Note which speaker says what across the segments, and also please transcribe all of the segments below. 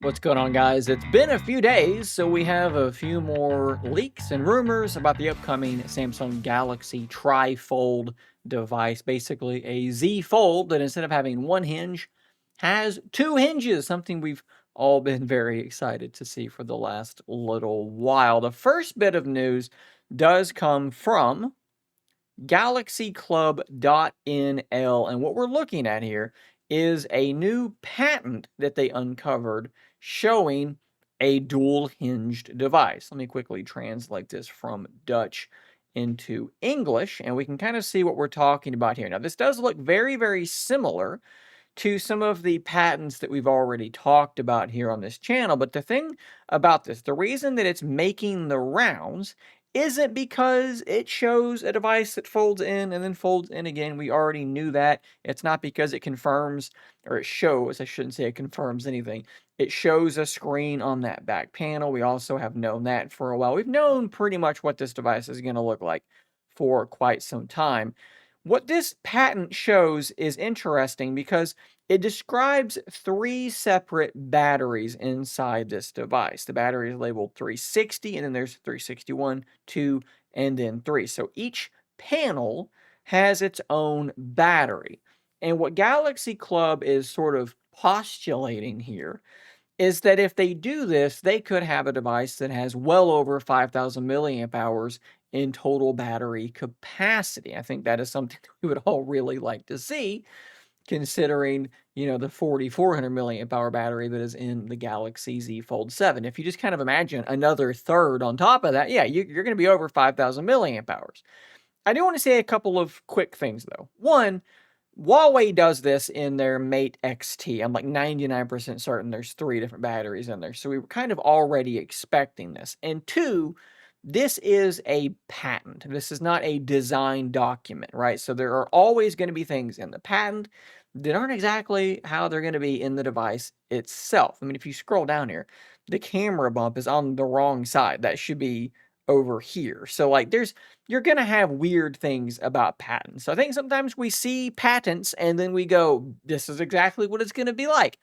Speaker 1: What's going on, guys? It's been a few days, so we have a few more leaks and rumors about the upcoming Samsung Galaxy Trifold device. Basically, a Z Fold that instead of having one hinge, has two hinges, something we've all been very excited to see for the last little while. The first bit of news does come from galaxyclub.nl. And what we're looking at here is a new patent that they uncovered showing a dual hinged device. Let me quickly translate this from Dutch into English, and we can kind of see what we're talking about here. Now, this does look very, very similar to some of the patents that we've already talked about here on this channel. But the thing about this, the reason that it's making the rounds isn't because it shows a device that folds in and then folds in again. We already knew that. It's not because it confirms, or it shows, I shouldn't say it confirms anything. It shows a screen on that back panel. We also have known that for a while. We've known pretty much what this device is going to look like for quite some time. What this patent shows is interesting because it describes three separate batteries inside this device. The battery is labeled 360, and then there's 361, 2, and then 3. So each panel has its own battery. And what Galaxy Club is sort of postulating here is that if they do this, they could have a device that has well over 5,000 milliamp hours in total battery capacity. I think that is something that we would all really like to see, considering, the 4,400 milliamp hour battery that is in the Galaxy Z Fold 7. If you just kind of imagine another third on top of that, yeah, you're going to be over 5,000 milliamp hours. I do want to say a couple of quick things, though. One, Huawei does this in their Mate XT. I'm like 99% certain there's three different batteries in there. So we were kind of already expecting this. And two, this is a patent. This is not a design document, right? So there are always going to be things in the patent that aren't exactly how they're going to be in the device itself. I mean, if you scroll down here, the camera bump is on the wrong side. That should be over here. So like you're going to have weird things about patents. So I think sometimes we see patents and then we go, this is exactly what it's going to be like.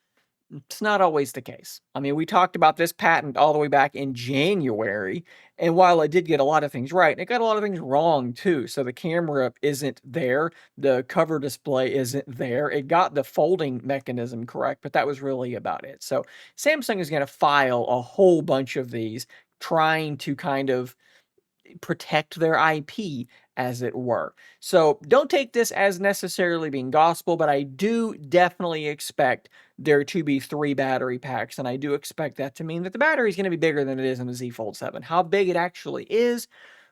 Speaker 1: It's not always the case. I mean, we talked about this patent all the way back in January, and while it did get a lot of things right, it got a lot of things wrong too. So the camera isn't there, the cover display isn't there. It got the folding mechanism correct, but that was really about it. So Samsung is going to file a whole bunch of these, trying to kind of protect their IP, as it were. So don't take this as necessarily being gospel, but I do definitely expect there to be three battery packs, and I do expect that to mean that the battery is going to be bigger than it is in the Z Fold 7. How big it actually is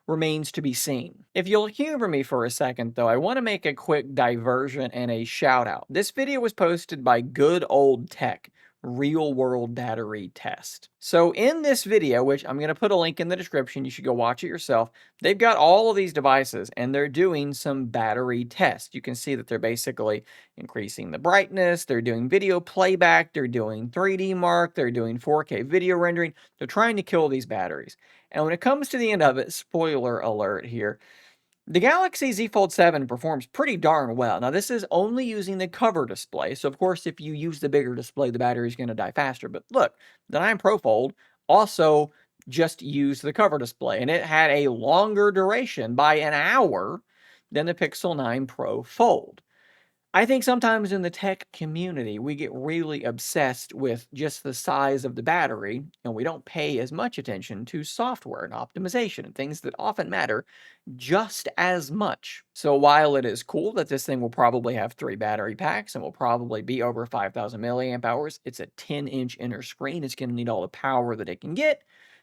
Speaker 1: remains to be seen. If you'll humor me for a second, though, I want to make a quick diversion and a shout out. This video was posted by Good Old Tech, real world battery test. So in this video, which I'm going to put a link in the description, you should go watch it yourself, they've got all of these devices and they're doing some battery tests. You can see that they're basically increasing the brightness, they're doing video playback, they're doing 3D mark, they're doing 4K video rendering. They're trying to kill these batteries. And when it comes to the end of it, spoiler alert here, the Galaxy Z Fold 7 performs pretty darn well. Now, this is only using the cover display, so of course, if you use the bigger display, the battery is going to die faster. But look, the 9 Pro Fold also just used the cover display, and it had a longer duration by an hour than the Pixel 9 Pro Fold. I think sometimes in the tech community, we get really obsessed with just the size of the battery, and we don't pay as much attention to software and optimization and things that often matter just as much. So while it is cool that this thing will probably have three battery packs and will probably be over 5,000 milliamp hours, it's a 10-inch inner screen. It's going to need all the power that it can get.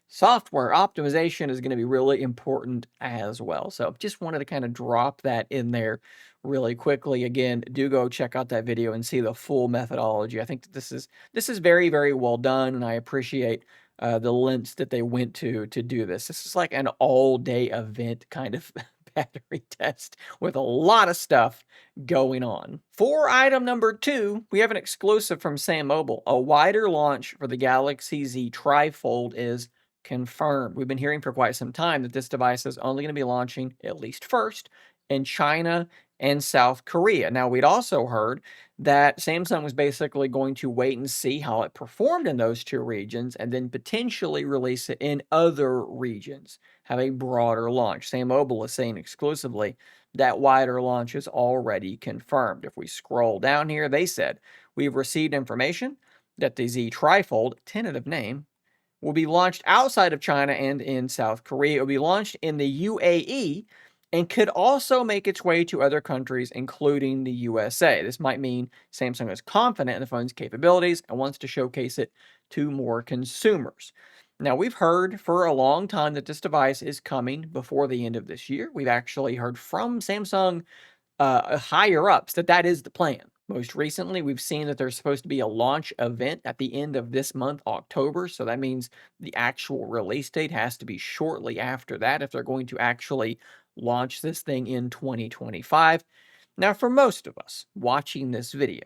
Speaker 1: Software optimization is going to be really important as well. So just wanted to kind of drop that in there really quickly. Again, do go check out that video and see the full methodology. I think that this is very, very well done, and I appreciate the lengths that they went to do this. This is like an all-day event kind of battery test with a lot of stuff going on. For item number 2, we have an exclusive from Sam Mobile. A wider launch for the Galaxy Z Trifold is confirmed. We've been hearing for quite some time that this device is only going to be launching, at least first, in China and South Korea. Now, we'd also heard that Samsung was basically going to wait and see how it performed in those two regions and then potentially release it in other regions, have a broader launch. Sam Mobile is saying exclusively that wider launch is already confirmed. If we scroll down here, they said, we've received information that the Z Trifold, tentative name, will be launched outside of China and in South Korea. It will be launched in the UAE and could also make its way to other countries, including the USA. This might mean Samsung is confident in the phone's capabilities and wants to showcase it to more consumers. Now, we've heard for a long time that this device is coming before the end of this year. We've actually heard from Samsung higher ups that that is the plan. Most recently, we've seen that there's supposed to be a launch event at the end of this month, October. So that means the actual release date has to be shortly after that if they're going to actually launch this thing in 2025. Now, for most of us watching this video,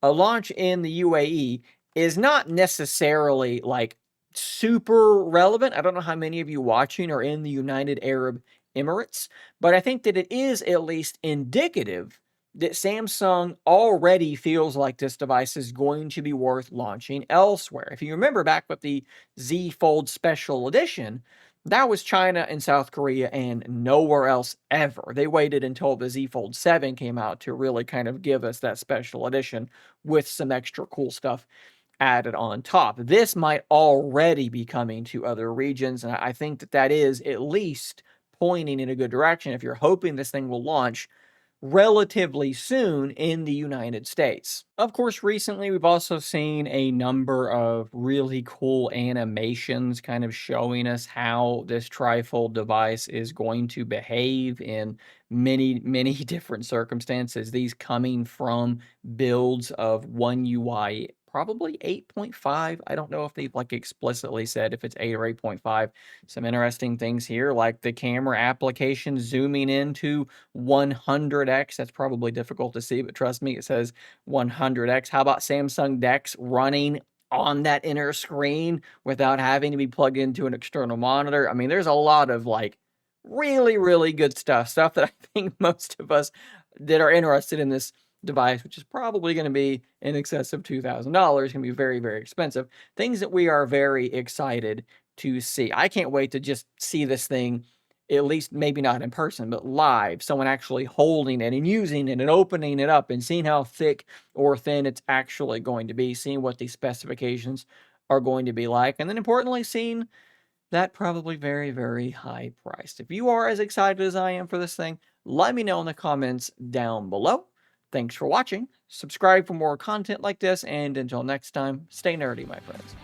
Speaker 1: a launch in the UAE is not necessarily like super relevant. I don't know how many of you watching are in the United Arab Emirates, but I think that it is at least indicative that Samsung already feels like this device is going to be worth launching elsewhere. If you remember back with the Z Fold Special Edition, that was China and South Korea and nowhere else ever. They waited until the Z Fold 7 came out to really kind of give us that special edition with some extra cool stuff added on top. This might already be coming to other regions, and I think that that is at least pointing in a good direction if you're hoping this thing will launch relatively soon in the United States. Of course, recently we've also seen a number of really cool animations kind of showing us how this trifold device is going to behave in many, many different circumstances. These coming from builds of One UI probably 8.5. I don't know if they've like explicitly said if it's 8 or 8.5. Some interesting things here, like the camera application zooming into 100x. That's probably difficult to see, but trust me, it says 100x. How about Samsung DeX running on that inner screen without having to be plugged into an external monitor? I mean, there's a lot of like really, really good stuff that I think most of us that are interested in this device, which is probably going to be in excess of $2,000, going to be very, very expensive. Things that we are very excited to see. I can't wait to just see this thing, at least maybe not in person, but live. Someone actually holding it and using it and opening it up and seeing how thick or thin it's actually going to be, seeing what the specifications are going to be like, and then importantly, seeing that probably very, very high priced. If you are as excited as I am for this thing, let me know in the comments down below. Thanks for watching. Subscribe for more content like this, and until next time, stay nerdy, my friends.